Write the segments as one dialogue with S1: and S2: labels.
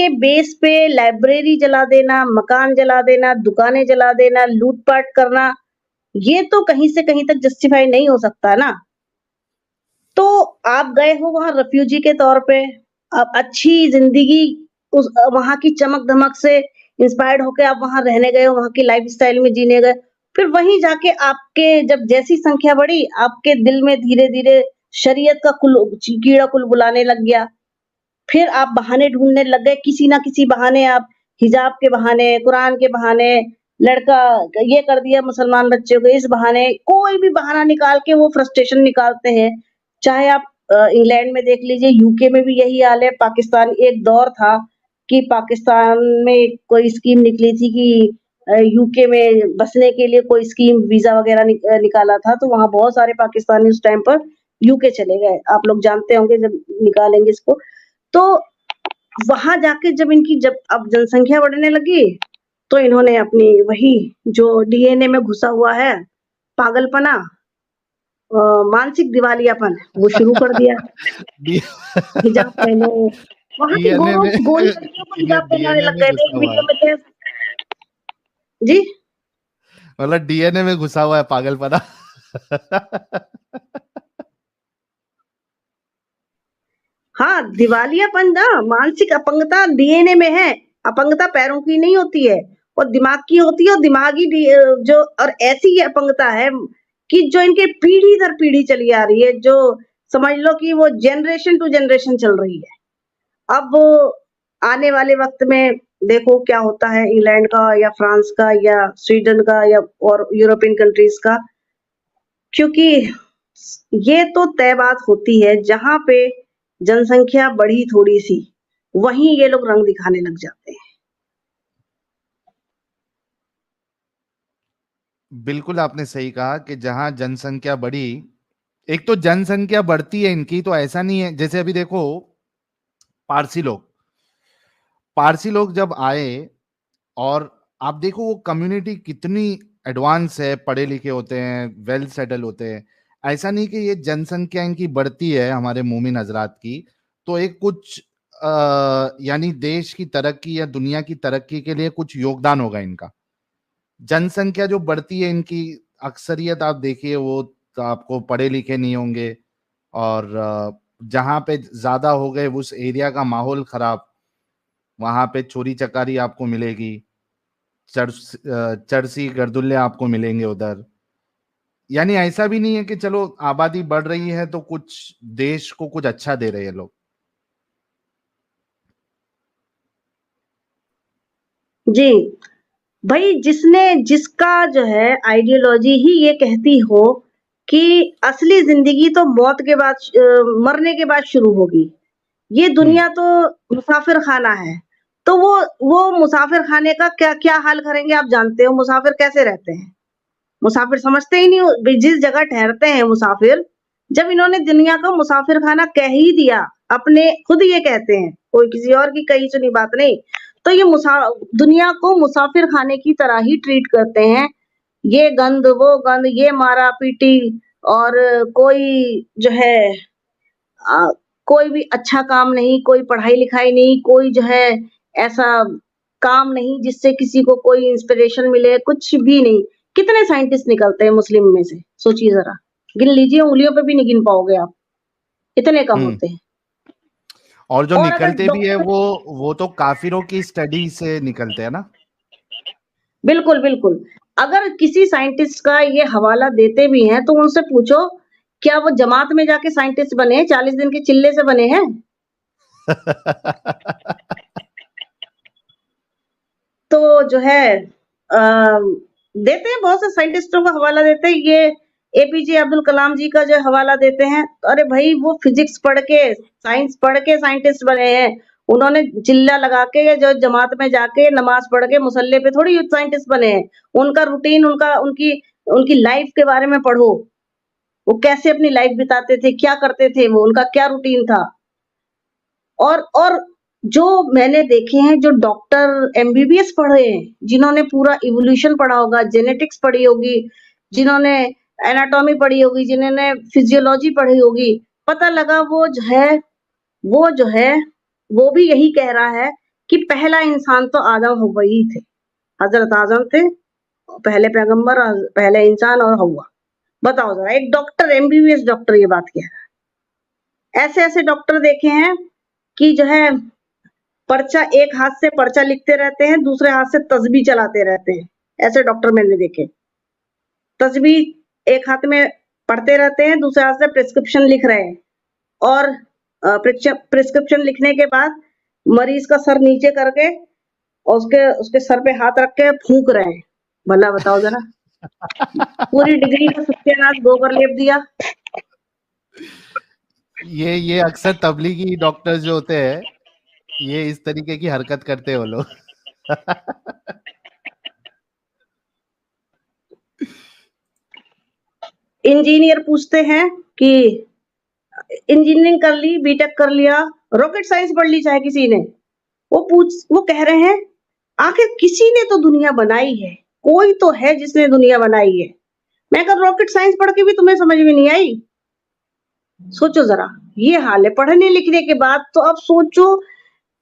S1: उसके बेस पे लाइब्रेरी जला देना, मकान जला देना, दुकानें जला देना, लूट-पाट करना, ये तो कहीं से कहीं तक जस्टिफाई नहीं हो सकता ना। तो आप गए हो वहाँ रेफ्यूजी के तौर पे, अब अच्छी ज़िंदगी वहाँ की चमक-धमक से इंस्पायर्ड होके आप वहाँ रहने गए हो, वहाँ की लाइफ़स्टाइल में जीने गए। फिर वहीं जाके आपके जब जैसी संख्या बढ़ी, आपके दिल में धीरे-धीरे शरीयत का कीड़ा कुलबुलाने लग गया। फिर आप बहाने ढूँढने लग गए, किसी ना किसी बहाने आप हिजाब के बहाने, कुरान के बहाने, लड़का ये कर दिया मुसलमान बच्चे को, इस बहाने कोई भी बहाना निकाल के वो फ्रस्ट्रेशन निकालते हैं। चाहे आप इंग्लैंड में देख लीजिए, यूके में भी यही हाल है, पाकिस्तान एक दौर था कि पाकिस्तान में कोई स्कीम निकली थी कि यूके में बसने के लिए कोई स्कीम वीज़ा वगैरह निकाला था, तो वहाँ बहुत सारे पाकिस्तानी उस टाइम पर यूके चले गए। आप लोग जानते होंगे जब निकालेंगे इसको। तो वहाँ जाके जब अब जनसंख्या बढ़ने लगी, तो इन्होंने अपनी वही जो डीएनए में घुसा हुआ है, पागलपना, मानसिक दिवालियापन, वो शुरू कर दिया।
S2: डी
S1: हिजाब पहनो, वहाँ की
S2: डीएनए में
S1: गोरी लड़कियों को हिजाब पहनाने
S2: डीएनए
S1: लग
S2: में
S1: गए थे।
S2: घुसा
S1: एक
S2: हुआ
S1: वीडियो
S2: है,
S1: में थे जी?
S2: मतलब डीएनए में घुसा हुआ है पागलपना।
S1: हाँ, दिवालियापन ना, मानसिक अपंगता डीएनए में है। अपंगता पैरों की नहीं होती है और दिमाग की होती है, और दिमागी जो और ऐसी ये अपंगता है कि जो इनके पीढ़ी दर पीढ़ी चली आ रही है, जो समझ लो कि वो जनरेशन टू जनरेशन चल रही है। अब आने वाले वक़्त में देखो क्या होता है इंग्लैंड का या फ्रांस का या स्वीडन का या और यूरोपियन कंट्रीज़ का, क्योंकि ये तो तय बात होती है, जहाँ पे जनसंख्या बढ़ी थोड़ी-सी, वहीं ये लोग रंग दिखाने लग जाते हैं।
S2: बिल्कुल आपने सही कहा कि जहां जनसंख्या बढ़ी, एक तो जनसंख्या बढ़ती है इनकी, तो ऐसा नहीं है, जैसे अभी देखो पारसी लोग पारसी लोग जब आए, और आप देखो वो कम्युनिटी कितनी एडवांस है, पढ़े लिखे होते हैं, वेल सेटल होते हैं। ऐसा नहीं कि ये जनसंख्या इनकी बढ़ती है हमारे मोमिन हजरात की, तो एक कुछ यानी देश की तरक्की या दुनिया की तरक्की के लिए कुछ योगदान होगा इनका। जनसंख्या जो बढ़ती है इनकी, अक्सरियत आप देखिए वो तो आपको पढ़े लिखे नहीं होंगे, और जहाँ पे ज्यादा हो गए उस एरिया का माहौल खराब, वहां पे चोरी चकारी आपको मिलेगी, चरसी गर्दुल्ले आपको मिलेंगे उधर। यानी ऐसा भी नहीं है कि चलो आबादी बढ़ रही है तो कुछ देश को कुछ अच्छा दे रहे हैं लोग।
S1: जी, भई जिसका जो है आइडियोलॉजी ही ये कहती हो कि असली ज़िंदगी तो मौत के बाद मरने के बाद शुरू होगी। ये
S2: हम्म।
S1: दुनिया तो मुसाफिर खाना है। तो वो मुसाफिर खाने का क्या हाल करेंगे आप जानते हो, मुसाफिर कैसे रहते हैं? मुसाफिर समझते ही नहीं हो भई, जिस जगह ठहरते हैं मुसाफिर, जब इन्होंने दुनिया को मुसाफिर खाना कह ही दिया, अपने खुद ये कहते हैं, कोई किसी और की कही सुनी बात नहीं। तो ये दुनिया को मुसाफिर खाने की तरह ही ट्रीट करते हैं। ये गंद, वो गंद, ये मारा-पीटी, और कोई जो है अ, कोई भी अच्छा काम नहीं, कोई पढ़ाई-लिखाई नहीं, कोई जो है ऐसा काम नहीं जिससे किसी को कोई इंस्पिरेशन मिले, कुछ भी नहीं। कितने साइंटिस्ट निकलते हैं मुस्लिम में से, सोचिए ज़रा। गिन लीजिए, उँगलियों पे भी नहीं गिन पाओगे आप, इतने कम
S2: हम्म।
S1: होते हैं।
S2: और जो
S1: और अगर
S2: निकलते भी है
S1: डॉक्टर
S2: वो तो काफिरों की स्टडी से निकलते हैं ना।
S1: बिल्कुल, बिल्कुल। अगर किसी साइंटिस्ट का ये हवाला देते भी हैं, तो उनसे पूछो, क्या वो जमात में जाके साइंटिस्ट बने हैं? 40 दिन के चिल्ले से बने हैं? तो जो है देते हैं, बहुत से साइंटिस्टों का हवाला देते हैं। ये एपीजे अब्दुल कलाम जी का जो हवाला देते हैं, अरे भाई वो फिजिक्स पढ़ के, साइंस पढ़ के साइंटिस्ट बने हैं। उन्होंने चिल्ला लगा के या जो जमात में जाके नमाज पढ़ के मुसल्ले पे थोड़ी साइंटिस्ट बने हैं। उनका रूटीन, उनका उनकी उनकी लाइफ के बारे में पढ़ो। वो कैसे अपनी लाइफ बिताते थे, क्या करते थे वो, उनका क्या रूटीन था। और जो मैंने देखे हैं, जो डॉक्टर एमबीबीएस पढ़े हैं, जिन्होंने पूरा इवोल्यूशन पढ़ा होगा, जेनेटिक्स पढ़ी होगी, जिन्होंने एनाटॉमी पढ़ी होगी, जिन्होंने फिजियोलॉजी पढ़ी होगी, पता लगा वो जो है वो भी यही कह रहा है कि पहला इंसान तो आदम हव्वा ही थे, हजरत आदम थे, पहले पैगंबर और पहले इंसान और हव्वा। बताओ जरा, एक डॉक्टर, एमबीबीएस डॉक्टर ये बात कह रहा है। ऐसे ऐसे डॉक्टर देखे हैं कि जो है पर्चा, एक हाथ से पर्चा लिखते रहते हैं, दूसरे हाथ से तस्बीह चलाते रहते हैं। ऐसे डॉक्टर मैंने देखे, तस्बीह एक हाथ में पढ़ते रहते हैं, दूसरे हाथ से प्रिस्क्रिप्शन लिख रहे हैं, और प्रिस्क्रिप्शन लिखने के बाद मरीज का सर नीचे करके और उसके सर पे हाथ रख के फूंक रहे हैं। भला बताओ जरा, पूरी डिग्री का सत्यानाश गोबर लेप दिया।
S2: ये अक्सर तबलीगी डॉक्टर्स जो होते हैं, ये इस तरीके की हरकत करते हैं वो लोग।
S1: इंजीनियर पूछते हैं कि इंजीनियरिंग कर ली, बीटेक कर लिया, रॉकेट साइंस पढ़ ली चाहे किसी ने, वो कह रहे हैं आखिर किसी ने तो दुनिया बनाई है, कोई तो है जिसने दुनिया बनाई है। मैं कहा रॉकेट साइंस पढ़ के भी तुम्हें समझ में नहीं आई? सोचो जरा, ये हाल है पढ़ने लिखने के बाद। तो अब सोचो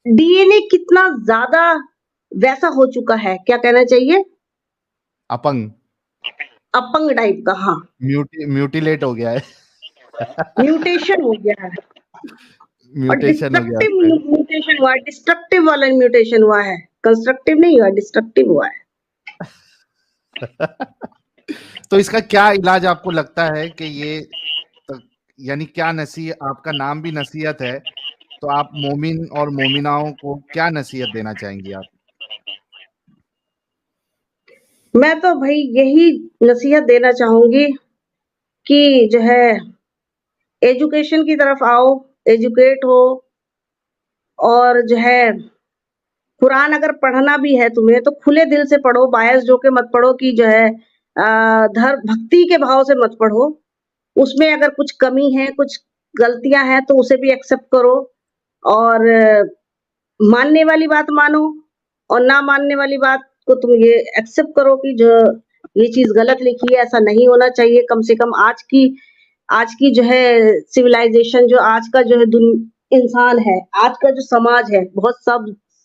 S1: डीएनए कितना ज्यादा वैसा हो चुका है, क्या कहना चाहिए,
S2: अपंग
S1: अपंग टाइप का। हाँ,
S2: म्यूटिलेट हो गया है।
S1: म्यूटेशन हो गया है, और
S2: म्यूटेशन हो गया
S1: डिस्ट्रक्टिव
S2: उसमें।
S1: म्यूटेशन हुआ है, डिस्ट्रक्टिव वाला म्यूटेशन हुआ है, कंस्ट्रक्टिव नहीं हुआ, डिस्ट्रक्टिव हुआ है।
S2: तो इसका क्या इलाज आपको लगता है कि ये यानी क्या नसीहत, आपका नाम भी नसीहत है, तो आप मोमिन और मोमिनाओं को क्या नसीहत देना चाहेंगी आप?
S1: मैं तो भाई यही नसीहत देना चाहूंगी कि जो है एजुकेशन की तरफ आओ, एजुकेट हो, और जो है कुरान अगर पढ़ना भी है तुम्हें तो खुले दिल से पढ़ो, बायस जो के मत पढ़ो कि जो है धर्म भक्ति के भाव से मत पढ़ो। उसमें अगर कुछ कमी है, कुछ गलतियां हैं तो उसे भी एक्सेप्ट करो, और मानने वाली बात मानो, और ना मानने वाली बात को तुम ये एक्सेप्ट करो कि जो ये चीज गलत लिखी है, ऐसा नहीं होना चाहिए। कम से कम आज की जो है सिविलाइजेशन, जो आज का जो है इंसान है, आज का जो समाज है, बहुत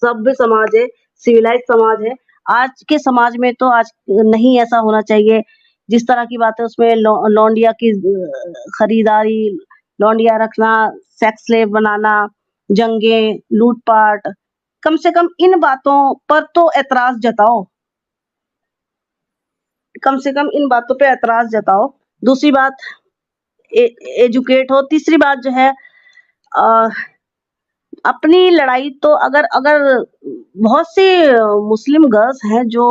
S1: सभ्य समाज है, सिविलाइज समाज है। आज के समाज में तो आज नहीं ऐसा होना चाहिए। जिस तरह की बात है उसमें लौंडिया की खरीदारी, लौंडिया रखना, सेक्स स्लेव बनाना, जंगें, लूटपाट, कम से कम इन बातों पर तो ऐतराज जताओ, कम से कम इन बातों पे ऐतराज जताओ। दूसरी बात, एजुकेट हो। तीसरी बात जो है अपनी लड़ाई तो अगर अगर बहुत सी मुस्लिम गर्ल्स हैं जो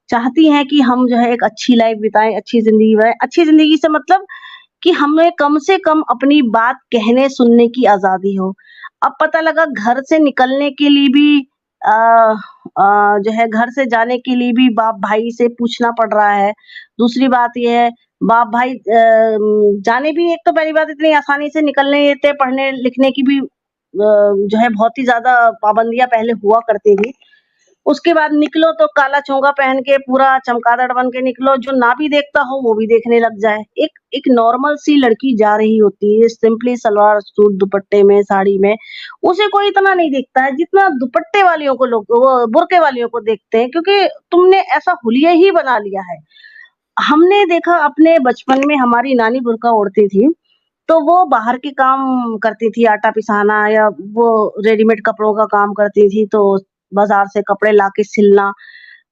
S1: चाहती हैं कि हम जो है एक अच्छी लाइफ बिताएं, अच्छी जिंदगी बिताएं। अच्छी जिंदगी से मतलब कि हमें कम से कम अपनी बात कहने सुनने की आजादी हो। अब पता लगा घर से निकलने के लिए भी जो है घर से जाने के लिए भी बाप भाई से पूछना पड़ रहा है। दूसरी बात ये है, बाप भाई जाने भी, एक तो पहली बात इतनी आसानी से निकलने नहीं देते, पढ़ने लिखने की भी जो है बहुत ही ज्यादा पाबंदियां पहले हुआ करती थी। उसके बाद निकलो तो काला चोंगा पहन के पूरा चमगादड़ बन के निकलो, जो ना भी देखता हो वो भी देखने लग जाए। एक नॉर्मल सी लड़की जा रही होती है सिंपली सलवार सूट दुपट्टे में, साड़ी में, उसे कोई इतना नहीं देखता है जितना दुपट्टे वालियों को लोग, वो बुर्के वालियों को देखते हैं, क्योंकि तुमने ऐसा हुलिया ही बना लिया है। हमने देखा अपने बचपन में, हमारी नानी बुर्का ओढ़ती थी तो वो बाहर के काम करती थी, आटा पिसाना या वो रेडीमेड कपड़ों का काम करती थी, तो बाजार से कपड़े लाके सिलना।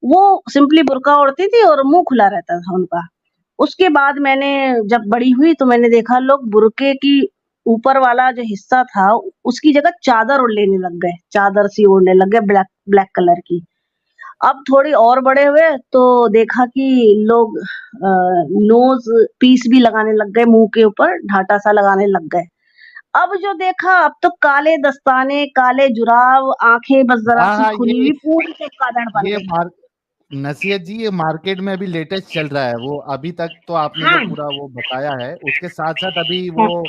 S1: वो सिंपली बुर्का ओढ़ती थी और मुंह खुला रहता था उनका। उसके बाद मैंने जब बड़ी हुई तो मैंने देखा लोग बुर्के की ऊपर वाला जो हिस्सा था उसकी जगह चादर ओढ़ लेने लग गए, चादर सी ओढ़ने लग गए ब्लैक ब्लैक कलर की। अब थोड़ी और बड़े हुए तो देखा कि लोग नोज पीस भी लगाने लग गए, मुंह के ऊपर ढाटा सा लगाने लग गए। अब जो देखा, अब तो काले दस्ताने, काले जुराब, आंखें बस जरा
S2: हाँ
S1: सी
S2: हाँ,
S1: खुली हुई, पूरी चमगादड़ बन
S2: ये
S1: गई।
S2: नसीहत जी, ये मार्केट में अभी लेटेस्ट चल रहा है। वो अभी तक तो आपने जो
S1: हाँ,
S2: पूरा वो बताया है, उसके साथ साथ अभी
S1: हाँ।
S2: वो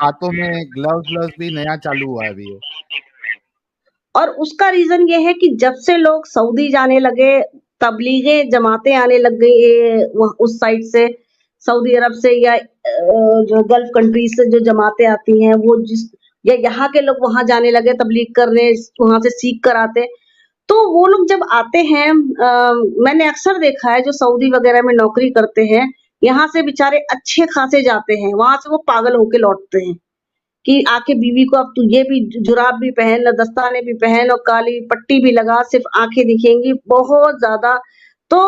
S2: हाथों में ग्लव्स भी नया चालू हुआ है अभी ये।
S1: और उसका रीजन ये है कि जब से लोग सऊदी जाने लगे, तबलीगे जमातें आने लग गई उस साइड से, सऊदी अरब से या जो गल्फ कंट्रीज से जो जमातें आती हैं, वो जिस या यहाँ के लोग वहां जाने लगे तबलीग करने, वहां से सीख कर आते। तो वो लोग जब आते हैं, मैंने अक्सर देखा है जो सऊदी वगैरह में नौकरी करते हैं, यहाँ से बेचारे अच्छे खासे जाते हैं, वहां से वो पागल होके लौटते हैं कि आके बीवी को अब तू ये भी जुराब भी पहन, दस्ताने भी पहन और काली पट्टी भी लगा, सिर्फ आंखें दिखेंगी, बहुत ज्यादा। तो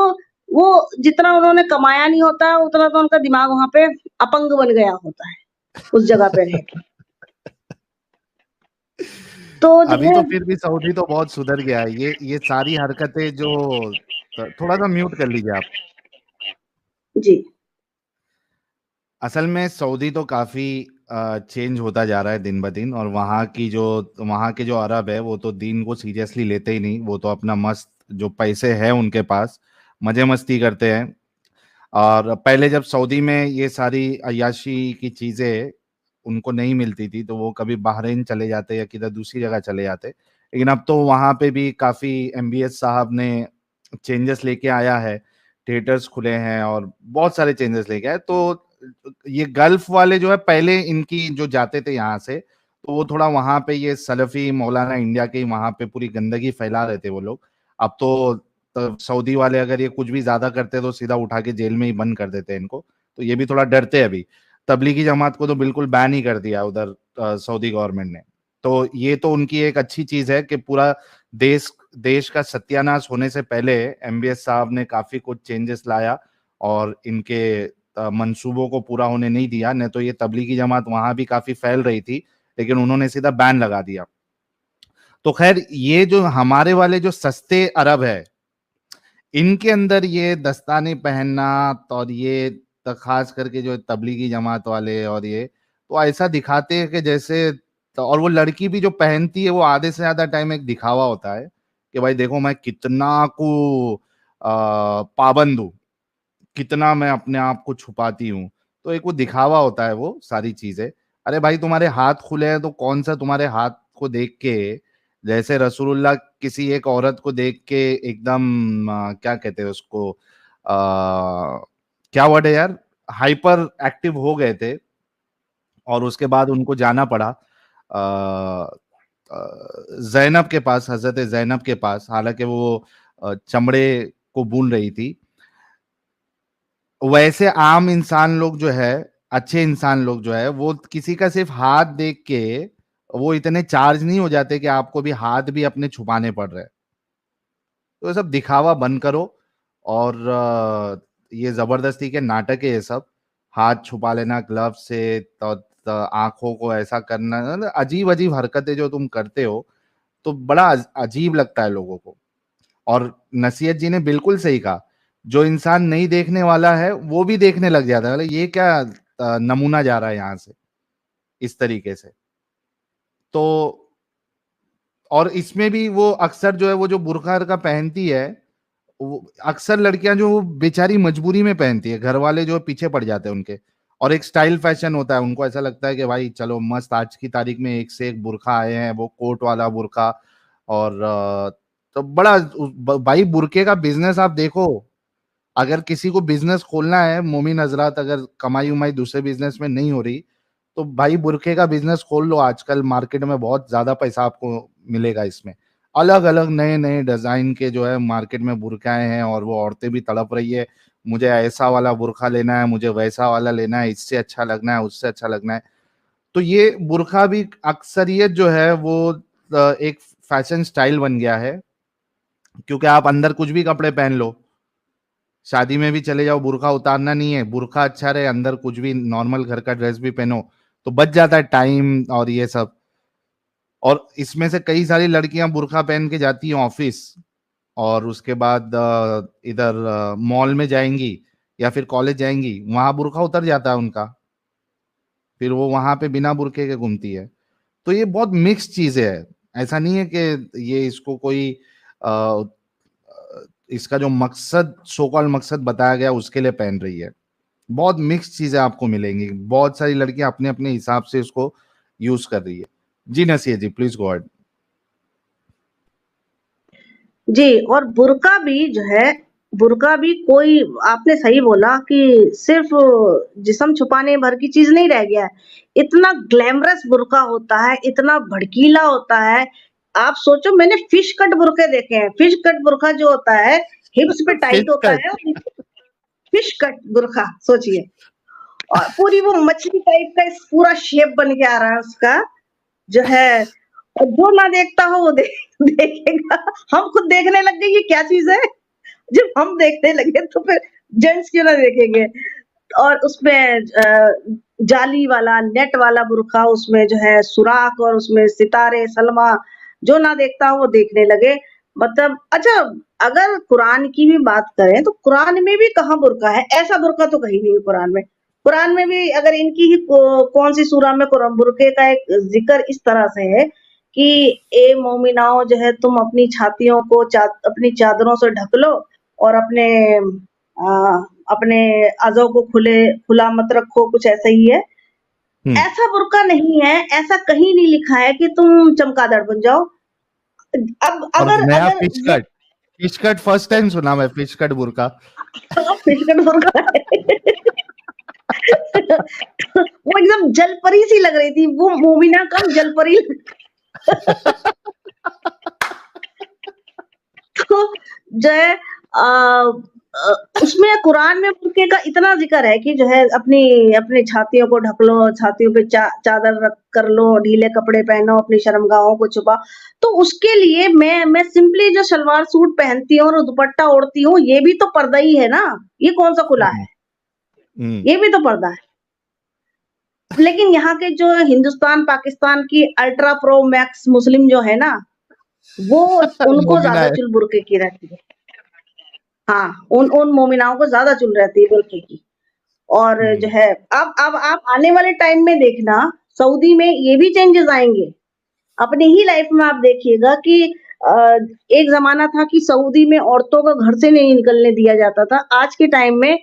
S1: वो जितना उन्होंने कमाया नहीं होता, उतना तो उनका दिमाग वहां पे अपंग बन गया होता है उस जगह पे रह के। तो जो
S2: अभी
S1: है,
S2: तो फिर भी सऊदी तो बहुत सुधर गया है। ये सारी हरकतें जो थोड़ा सा म्यूट कर लीजिए आप।
S1: जी
S2: असल में सऊदी तो काफी चेंज होता जा रहा है दिन ब दिन, और वहाँ के जो अरब है वो तो दीन को सीरियसली लेते ही नहीं। वो तो अपना मस्त, जो पैसे हैं उनके पास, मजे मस्ती करते हैं। और पहले जब सऊदी में ये सारी अय्याशी की चीजें उनको नहीं मिलती थी तो वो कभी बहरीन चले जाते या किधर दूसरी जगह चले जाते, लेकिन अब तो वहां पे भी काफी एमबीएस साहब ने चेंजेस लेके आया है। थिएटर्स खुले हैं और बहुत सारे चेंजेस लेके आए। तो ये गल्फ वाले जो है, पहले इनकी जो जाते थे यहाँ से, तो वो थोड़ा वहां पे ये सलफी मौलाना इंडिया के वहां पे पूरी गंदगी फैला रहे थे वो लोग। अब तो सऊदी वाले अगर ये कुछ भी ज्यादा करते तो सीधा उठा के जेल में ही बंद कर देते इनको। तो ये भी थोड़ा डरते हैं अभी। तबलीगी जमात को तो बिल्कुल बैन ही कर दिया उधर सऊदी गवर्नमेंट ने। तो ये तो उनकी एक अच्छी चीज है कि पूरा देश देश का सत्यानाश होने से पहले एमबीएस साहब ने काफी कुछ चेंजेस लाया और इनके मंसूबों को पूरा होने नहीं दिया। नहीं तो ये तबलीगी जमात वहां भी काफी फैल रही थी, लेकिन उन्होंने सीधा बैन लगा दिया। तो खैर, ये जो हमारे वाले जो सस्ते अरब है, इनके अंदर ये दस्ताने पहनना, और ये खास करके जो तबलीगी जमात वाले, और ये तो ऐसा दिखाते हैं कि जैसे, तो और वो लड़की भी जो पहनती है वो आधे से ज्यादा टाइम एक दिखावा होता है कि भाई देखो मैं कितना को पाबंद हूँ, कितना मैं अपने आप को छुपाती हूँ। तो एक वो दिखावा होता है वो सारी चीजें। अरे भाई, तुम्हारे हाथ खुले हैं तो कौन सा तुम्हारे हाथ को देख के, जैसे रसूलुल्लाह किसी एक औरत को देख के एकदम क्या कहते हैं उसको, क्या वर्ड है यार, हाइपर एक्टिव हो गए थे, और उसके बाद उनको जाना पड़ा जैनब के पास, हजरत जैनब के पास, हालांकि वो चमड़े को बुन रही थी। वैसे आम इंसान लोग जो है, अच्छे इंसान लोग जो है, वो किसी का सिर्फ हाथ देख के वो इतने चार्ज नहीं हो जाते कि आपको भी हाथ भी अपने छुपाने पड़ रहे हैं। तो ये सब दिखावा बंद करो। और ये जबरदस्ती के नाटक है ये सब। हाथ छुपा लेना ग्लव से, तो आंखों को ऐसा करना, मतलब अजीब अजीब हरकतें जो तुम करते हो, तो बड़ा अजीब लगता है लोगों को। और नसीहत जी ने बिल्कुल सही कहा, जो इंसान नहीं देखने वाला है वो भी देखने लग जाता है, मतलब ये क्या नमूना जा रहा है यहाँ से इस तरीके से। तो और इसमें भी वो अक्सर जो है, वो जो बुर्का का पहनती है, वो अक्सर लड़कियां जो वो बेचारी मजबूरी में पहनती है, घर वाले जो पीछे पड़ जाते हैं उनके। और एक स्टाइल फैशन होता है, उनको ऐसा लगता है कि भाई चलो मस्त, आज की तारीख में एक से एक बुर्का आए हैं, वो कोट वाला बुर्का। और तो बड़ा भाई, बुरके का बिजनेस आप देखो। अगर किसी को बिजनेस खोलना है, मोमिन हजरात, अगर कमाई उमाई दूसरे बिजनेस में नहीं हो रही, तो भाई बुरके का बिजनेस खोल लो। आजकल मार्केट में बहुत ज्यादा पैसा आपको मिलेगा इसमें। अलग अलग नए नए डिजाइन के जो है मार्केट में बुरकाएं हैं, और वो औरतें भी तड़प रही है, मुझे ऐसा वाला बुरखा लेना है, मुझे वैसा वाला लेना है, इससे अच्छा लगना है, उससे अच्छा लगना है। तो ये बुरखा भी अक्सरियत जो है वो एक फैशन स्टाइल बन गया है, क्योंकि आप अंदर कुछ भी कपड़े पहन लो, शादी में भी चले जाओ, बुर्का उतारना नहीं है, बुर्का अच्छा रहे, अंदर कुछ भी नॉर्मल घर का ड्रेस भी पहनो, तो बच जाता है टाइम और ये सब। और इसमें से कई सारी लड़कियां बुर्का पहन के जाती हैं ऑफिस, और उसके बाद इधर मॉल में जाएंगी या फिर कॉलेज जाएंगी, वहां बुर्का उतर जाता है उनका, फिर वो वहां पे बिना बुरके के घूमती है। तो ये बहुत मिक्स चीजें है। ऐसा नहीं है कि ये इसको कोई अ, इसका जो मकसद, सो कॉल्ड मकसद बताया गया उसके लिए पहन रही है। बहुत मिक्स चीजें आपको मिलेंगी, बहुत सारी लड़कियां अपने अपने हिसाब से इसको यूज कर रही है। जी नसीह जी, प्लीज गो अहेड।
S1: जी। और बुर्का भी जो है, बुर्का भी कोई, आपने सही बोला कि सिर्फ जिस्म छुपाने भर की चीज नहीं रह गया है। इतना ग्लैमरस बुर्का होता है, इतना भड़कीला होता है। आप सोचो, मैंने फिश कट बुर्के देखे हैं। फिश कट बुर्का जो होता है, हिप्स पे टाइट
S2: फिश
S1: होता
S2: कट।
S1: है, और फिश कट बुर्का सोचिए, और पूरी वो मछली टाइप का पूरा शेप बन के आ रहा है उसका, जो है। और जो ना देखता हो वो देखेगा। हम खुद देखने लग गए ये क्या चीज है। जब हम देखने लगे तो फिर जेंट्स क्यों ना देखेंगे। और उसमें जाली वाला, नेट वाला बुर्का, उसमें जो है सुराख, और उसमें सितारे, सलमा, जो ना देखता हो वो देखने लगे। मतलब अच्छा, अगर कुरान की भी बात करें तो कुरान में भी कहाँ बुर्का है? ऐसा बुर्का तो कहीं नहीं है कुरान में। कुरान में भी अगर इनकी ही कौन सी सूरा में कुरान बुर्के का एक जिक्र इस तरह से है कि ए मोमिनाओ, जो है तुम अपनी छातियों को अपनी चादरों से ढक लो, और अपने अज़ों को खुला मत रखो, कुछ ऐसा ही है।
S2: हम्म।
S1: ऐसा बुर्का नहीं है, ऐसा कहीं नहीं लिखा है कि तुम चमगादड़ बन जाओ। अब
S2: और
S1: अगर
S2: नया
S1: अगर
S2: फिश
S1: ये
S2: cut, fish cut first time सुना मैं, फिश कट बुर्का।
S1: फिशकट बुर्का है। वो एकदम जलपरी सी लग रही थी, वो मोमिना कम जलपरी। तो जो है उसमें कुरान में बुर्के का इतना जिक्र है कि जो है अपनी अपनी छातियों को ढक लो, छातियों पे चादर रख कर लो, ढीले कपड़े पहनो, अपनी शर्मगाहों को छुपा। तो उसके लिए मैं सिंपली जो सलवार सूट पहनती हूँ और दुपट्टा ओढ़ती हूँ, ये भी तो पर्दा ही है ना। ये कौन सा खुला
S2: हम्म।
S1: है?
S2: हम्म।
S1: ये भी तो पर्दा है। लेकिन यहाँ के जो हिंदुस्तान पाकिस्तान की अल्ट्रा प्रो मैक्स मुस्लिम जो है ना, वो उनको
S2: मोमिना
S1: ज्यादा
S2: है।
S1: चुल बुर्के की रहती है। हाँ, उन उन मोमिनाओं को ज़्यादा चुल रहती है बुर्के की। और जो
S2: हम्म।
S1: है, अब आप आने वाले टाइम में देखना, सऊदी में ये भी चेंजेस आएँगे। अपनी ही लाइफ में आप देखिएगा कि अ, एक ज़माना था कि सऊदी में औरतों को घर से नहीं निकलने दिया जाता था। आज के टाइम में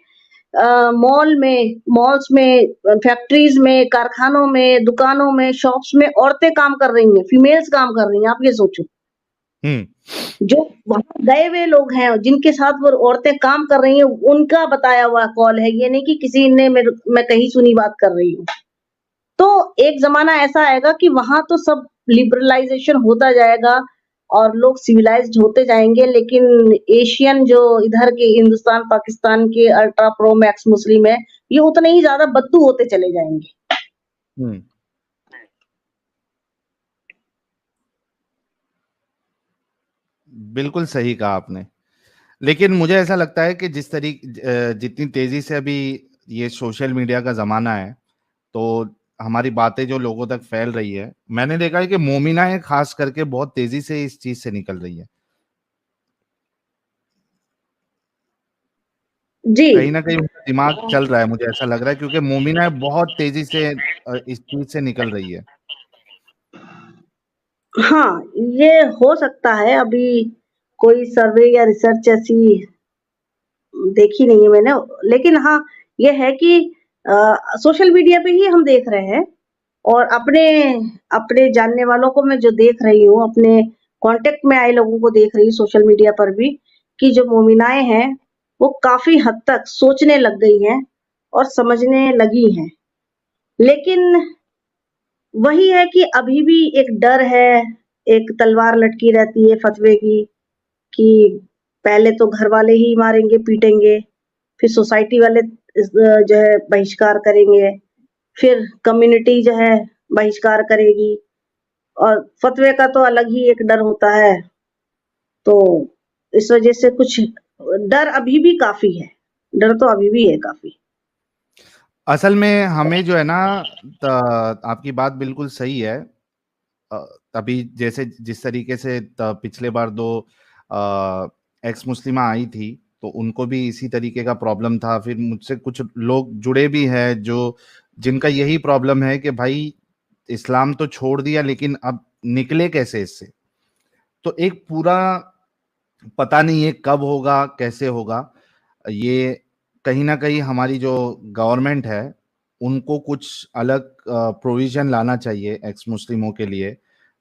S1: मॉल्स में, फैक्ट्रीज़ में, कारखानों में, दुकानों में, शॉप्स में औरतें काम कर रही हैं, फीमेल्स काम कर रही हैं। आप ये सोचो।
S2: हम्म।
S1: जो वहाँ गए हुए लोग हैं, जिनके साथ वो औरतें काम कर रही हैं, उनका बताया हुआ कॉल है, ये नहीं कि किसी ने मैं कहीं सुनी बात कर रही हूँ। तो एक ज़माना ऐसा आएगा कि वहाँ तो सब लिबरलाइज़ेशन होता जाएगा और लोग सिविलाइज़्ड होते जाएँगे, लेकिन एशियन जो इधर के हिंदुस्तान, पाकिस्तान के अल्ट्रा प्रो मैक्स मुस्लिम है, ये उतने ही ज़्यादा बद्दू होते चले जाएँगे।
S2: हम्म। बिल्कुल सही कहा आपने। लेकिन मुझे ऐसा लगता है कि जितनी तेजी से अभी ये सोशल मीडिया का जमाना है, तो हमारी बातें जो लोगों तक फैल रही है, मैंने देखा है कि मोमिनाएं खास करके बहुत तेजी से इस चीज से निकल रही है।
S1: जी।
S2: कहीं ना कहीं उनका दिमाग चल रहा है, मुझे ऐसा लग रहा है, क्योंकि मोमिनाएं बहुत तेजी से इस चीज से निकल रही है।
S1: हाँ, ये हो सकता है। अभी कोई सर्वे या रिसर्च ऐसी देखी नहीं है मैंने, लेकिन हाँ, ये है कि सोशल मीडिया पे ही हम देख रहे हैं, और अपने अपने जानने वालों को मैं जो देख रही हूँ, अपने कांटेक्ट में आए लोगों को देख रही हूँ सोशल मीडिया पर भी, कि जो मोमिनाएँ हैं, वो काफ़ी हद तक सोचने लग गई हैं और समझने लगी हैं। लेकिन वही है कि अभी भी एक डर है, एक तलवार लटकी रहती है फ़तवे की, कि पहले तो घर वाले ही मारेंगे, पीटेंगे, फिर सोसाइटी वाले जो है बहिष्कार करेंगे, फिर कम्युनिटी जो है बहिष्कार करेगी, और फ़तवे का तो अलग ही एक डर होता है। तो इस वज़ह से कुछ डर अभी भी काफ़ी है, डर तो अभी भी है काफ़ी।
S2: असल में हमें जो है ना, आपकी बात बिल्कुल सही है। अ, अभी जैसे जिस तरीके से पिछले बार दो एक्स मुस्लिमा आई थी, तो उनको भी इसी तरीके का प्रॉब्लम था। फिर मुझसे कुछ लोग जुड़े भी हैं जो जिनका यही प्रॉब्लम है कि भाई इस्लाम तो छोड़ दिया, लेकिन अब निकले कैसे इससे। तो एक पूरा पता नहीं है कब होगा, कैसे होगा। ये कहीं ना कहीं हमारी जो गवर्नमेंट है, उनको कुछ अलग प्रोविजन लाना चाहिए एक्स मुस्लिमों के लिए,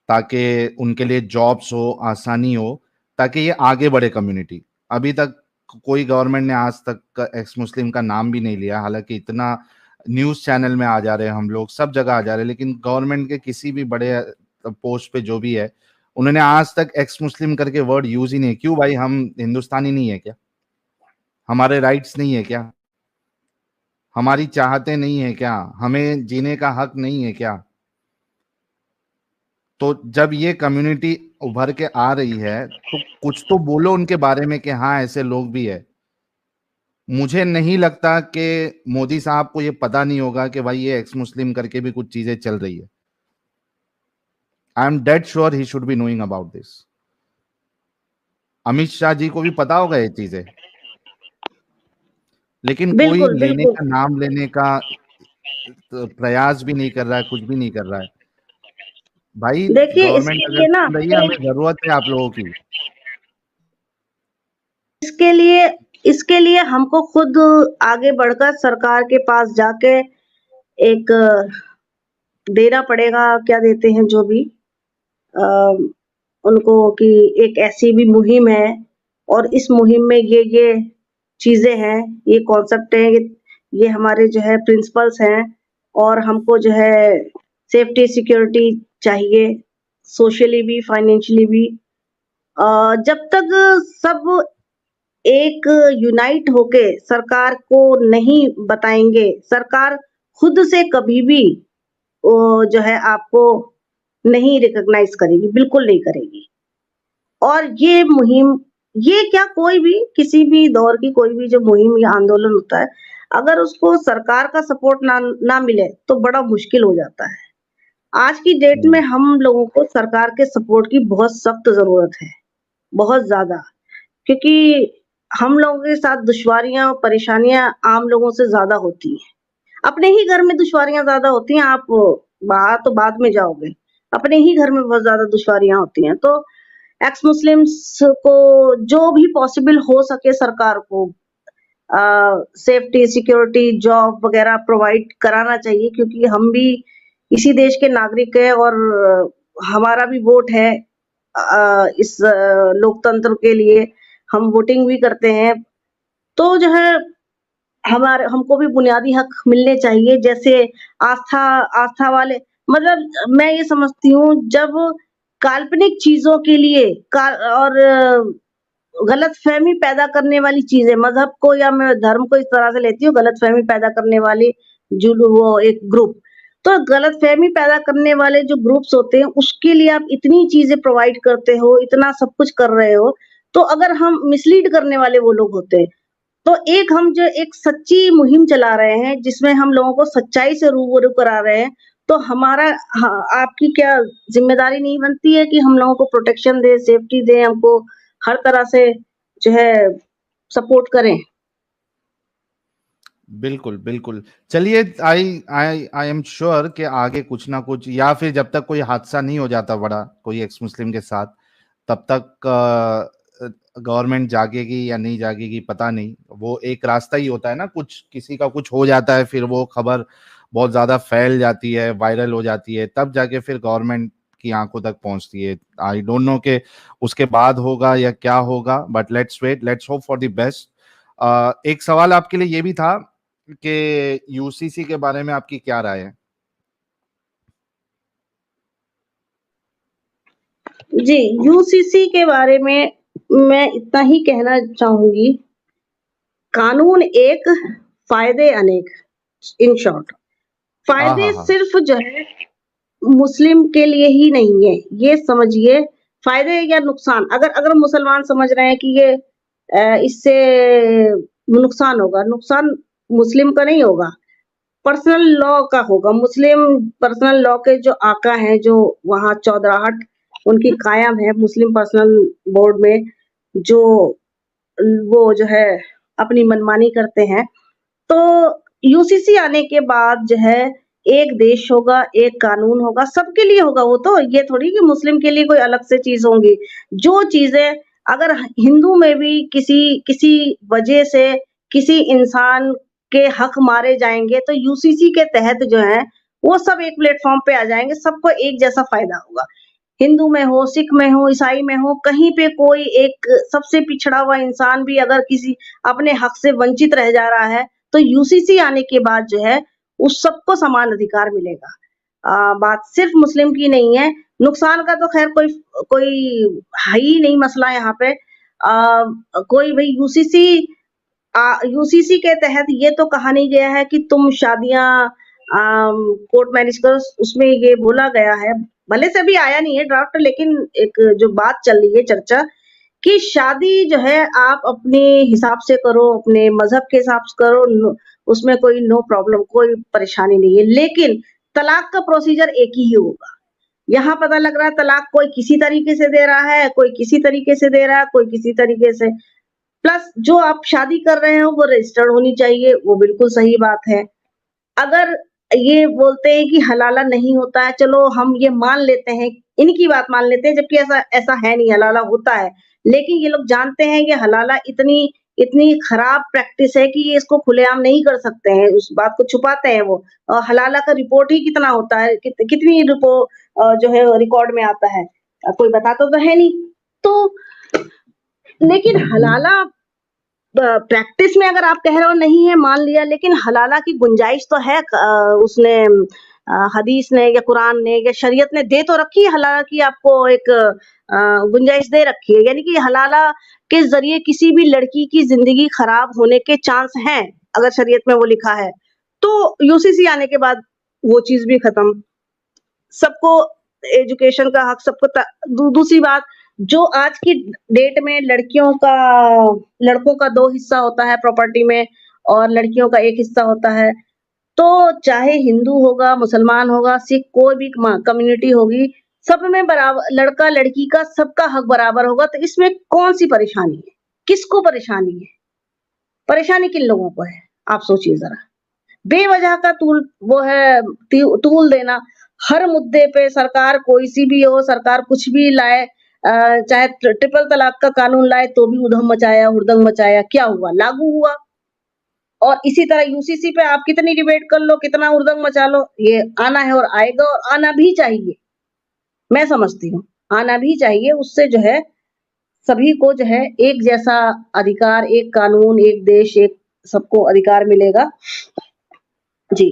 S2: ताकि उनके लिए जॉब्स हो, आसानी हो, ताकि ये आगे बढ़े कम्युनिटी। अभी तक कोई गवर्नमेंट ने आज तक एक्स मुस्लिम का नाम भी नहीं लिया, हालांकि इतना न्यूज चैनल में आ जा रहे हैं हम लोग, सब जगह आ जा रहे हैं, लेकिन गवर्नमेंट के किसी भी बड़े पोस्ट पे जो भी है, उन्होंने आज तक एक्स मुस्लिम करके वर्ड यूज ही नहीं। क्यों भाई, हम हिंदुस्तानी नहीं है क्या? हमारे राइट्स नहीं है क्या? हमारी चाहते नहीं है क्या? हमें जीने का हक नहीं है क्या? तो जब ये कम्युनिटी उभर के आ रही है तो कुछ तो बोलो उनके बारे में कि हाँ ऐसे लोग भी है। मुझे नहीं लगता कि मोदी साहब को ये पता नहीं होगा कि भाई ये एक्स मुस्लिम करके भी कुछ चीजें चल रही है। I am dead sure he should be knowing about this. Amit Shah ji को भी पता होगा ये चीजें, लेकिन कोई
S1: बिल्कुल
S2: लेने
S1: बिल्कुल।
S2: का, नाम लेने का प्रयास भी नहीं कर रहा है, कुछ भी नहीं कर रहा है। भाई
S1: देखिए
S2: गवर्नमेंट
S1: इसके
S2: अगर
S1: लिए ना
S2: चल रही है, हमें जरूरत है आप लोगों की।
S1: इसके लिए इसके लिए हमको खुद आगे बढ़कर सरकार के पास जाके एक देना पड़ेगा, क्या देते हैं जो भी उनको, कि एक ऐसी भी मुहिम है और इस मुहिम में ये चीजें हैं, ये कॉन्सेप्ट है, ये हमारे जो है प्रिंसिपल्स हैं, और हमको जो है सेफ्टी सिक्योरिटी चाहिए, सोशली भी फाइनेंशियली भी। जब तक सब एक यूनाइट होके सरकार को नहीं बताएंगे, सरकार खुद से कभी भी जो है आपको नहीं रिकॉग्नाइज करेगी, बिल्कुल नहीं करेगी। और ये मुहिम, ये क्या कोई भी किसी भी दौर की कोई भी जो मुहिम या आंदोलन होता है, अगर उसको सरकार का सपोर्ट ना मिले तो बड़ा मुश्किल हो जाता है। आज की डेट में हम लोगों को सरकार के सपोर्ट की बहुत सख्त जरूरत है, बहुत ज्यादा, क्योंकि हम लोगों के साथ दुश्वारियां परेशानियां आम लोगों से ज्यादा होती हैं। अपने ही घर में दुश्वारियां ज्यादा होती हैं, आप बाहर तो बाद में जाओगे, अपने ही घर में बहुत ज्यादा दुश्वारियां होती हैं। तो एक्स मुस्लिम्स को जो भी पॉसिबल हो सके सरकार को सेफ्टी सिक्योरिटी जॉब वगैरह प्रोवाइड कराना चाहिए, क्योंकि हम भी इसी देश के नागरिक हैं और हमारा भी वोट है इस लोकतंत्र के लिए, हम वोटिंग भी करते हैं। तो जो है हमारे हमको भी बुनियादी हक मिलने चाहिए, जैसे आस्था आस्था वाले, मतलब मैं ये समझती हूँ जब काल्पनिक चीजों के लिए और गलतफहमी पैदा करने वाली चीजें, मजहब को या मैं धर्म को इस तरह से लेती हूँ, गलतफहमी पैदा करने वाली जो वो एक ग्रुप, तो गलतफहमी पैदा करने वाले जो ग्रुप्स होते हैं उसके लिए आप इतनी चीजें प्रोवाइड करते हो, इतना सब कुछ कर रहे हो, तो अगर हम मिसलीड करने वाले वो लोग होते हैं, तो एक हम जो एक सच्ची मुहिम चला रहे हैं जिसमें हम लोगों को सच्चाई से रूबरू करा रहे हैं, तो हमारा आपकी क्या जिम्मेदारी नहीं बनती है कि हम लोगों को प्रोटेक्शन दे, सेफ्टी दे, हमको हर तरह से जो है सपोर्ट करें।
S2: बिल्कुल बिल्कुल। चलिए, आई आई आई एम श्योर कि आगे कुछ ना कुछ, या फिर जब तक कोई हादसा नहीं हो जाता बड़ा कोई एक्स मुस्लिम के साथ, तब तक गवर्नमेंट जागेगी या नहीं जागेगी पता नहीं। वो एक रास्ता ही होता है ना, कुछ किसी का कुछ हो जाता है, फिर वो खबर बहुत ज्यादा फैल जाती है, वायरल हो जाती है, तब जाके फिर गवर्नमेंट की आंखों तक पहुंचती है। आई डोंट नो कि उसके बाद होगा या क्या होगा, but let's wait, let's hope for the best. एक सवाल आपके लिए ये भी था कि यूसीसी के बारे में आपकी क्या राय है?
S1: जी, यूसीसी के बारे में मैं इतना ही कहना चाहूंगी, कानून एक, फायदे अनेक। इन शॉर्ट,
S2: हाँ हाँ
S1: फायदे
S2: हाँ।
S1: सिर्फ जो है मुस्लिम के लिए ही नहीं है, ये समझिए। फायदे या नुकसान, अगर अगर मुसलमान समझ रहे हैं कि ये इससे नुकसान होगा, नुकसान मुस्लिम का नहीं होगा, पर्सनल लॉ का होगा। मुस्लिम पर्सनल लॉ के जो आका हैं, जो वहाँ चौधराहट उनकी कायम है मुस्लिम पर्सनल बोर्ड में, जो वो जो है अपनी मनमानी करते हैं, तो यूसीसी आने के बाद जो है एक देश होगा, एक कानून होगा, सबके लिए होगा। वो तो ये थोड़ी कि मुस्लिम के लिए कोई अलग से चीज होंगी। जो चीजें अगर हिंदू में भी किसी किसी वजह से किसी इंसान के हक मारे जाएंगे, तो यूसीसी के तहत जो है वो सब एक प्लेटफॉर्म पे आ जाएंगे, सबको एक जैसा फायदा होगा। हिंदू में हो, सिख में हो, ईसाई में हो, कहीं पे कोई एक सबसे पिछड़ा हुआ इंसान भी अगर किसी अपने हक से वंचित रह जा रहा है, तो यूसीसी आने के बाद जो है, उस सबको समान अधिकार मिलेगा। बात सिर्फ मुस्लिम की नहीं है, नुकसान का तो खैर कोई कोई है ही नहीं मसला यहाँ पे। कोई भई यूसीसी के तहत ये तो कहा नहीं गया है कि तुम शादियाँ कोर्ट मैरिज करो, उसमें ये बोला गया है, भले से अभी आया नहीं है ड्राफ्ट, लेकिन एक जो बात चल रही है चर्चा कि शादी जो है आप अपने हिसाब से करो, अपने मज़हब के हिसाब से करो, उसमें कोई नो प्रॉब्लम, कोई परेशानी नहीं है। लेकिन तलाक का प्रोसीजर एक ही होगा। यहाँ पता लग रहा है तलाक कोई किसी तरीके से दे रहा है, कोई किसी तरीके से दे रहा है, कोई किसी तरीके से। प्लस जो आप शादी कर रहे हो वो रजिस्टर्ड होनी चाहिए, वो बिल्कुल सही बात है। अगर ये बोलते हैं कि हलाला नहीं होता है, चलो हम ये मान लेते हैं, इनकी बात मान लेते हैं, जबकि ऐसा ऐसा है नहीं, हलाला होता है। लेकिन ये लोग जानते हैं कि हलाला इतनी इतनी खराब प्रैक्टिस है कि ये इसको खुलेआम नहीं कर सकते हैं, उस बात को छुपाते हैं वो। और हलाला का रिपोर्ट ही कितना होता है, कितनी जो है रिकॉर्ड में आता है, कोई बताता तो है नहीं। तो लेकिन हलाला प्रैक्टिस में अगर आप कह रहे हो नहीं है, मान लिया, लेकिन हलाला की गुंजाइश तो है। उसने हदीस ने या कुरान ने या शरीयत ने दे तो रखी है हलाला की, आपको एक गुंजाइश दे रखी है, यानी कि हलाला के जरिए किसी भी लड़की की जिंदगी खराब होने के चांस हैं, अगर शरीयत में वो लिखा है। तो यूसीसी आने के बाद वो चीज भी खत्म, सबको एजुकेशन का हक, सबको। दूसरी बात, जो आज की डेट में लड़कों का 2 हिस्सा होता है प्रॉपर्टी में और लड़कियों का 1 हिस्सा होता है। तो चाहे हिंदू होगा, मुसलमान होगा, सिख, कोई भी कम्युनिटी होगी, सब में बराबर, लड़का लड़की का सबका हक बराबर होगा। तो इसमें कौन सी परेशानी है, किसको परेशानी है? परेशानी किन लोगों को है, आप सोचिए जरा। बेवजह का तूल देना, हर मुद्दे पे सरकार कोई सी भी हो, सरकार कुछ भी लाए, चाहे ट्रिपल तलाक का कानून लाए तो भी उधम मचाया, हुड़दंग मचाया, क्या हुआ? लागू हुआ। और इसी तरह यूसीसी पे आप कितनी डिबेट कर लो, कितना हुड़दंग मचा लो, ये आना है और आएगा, और आना भी चाहिए। मैं समझती हूँ आना भी चाहिए, उससे जो है सभी को जो है एक जैसा अधिकार, एक कानून, एक देश, एक सबको अधिकार मिलेगा। जी।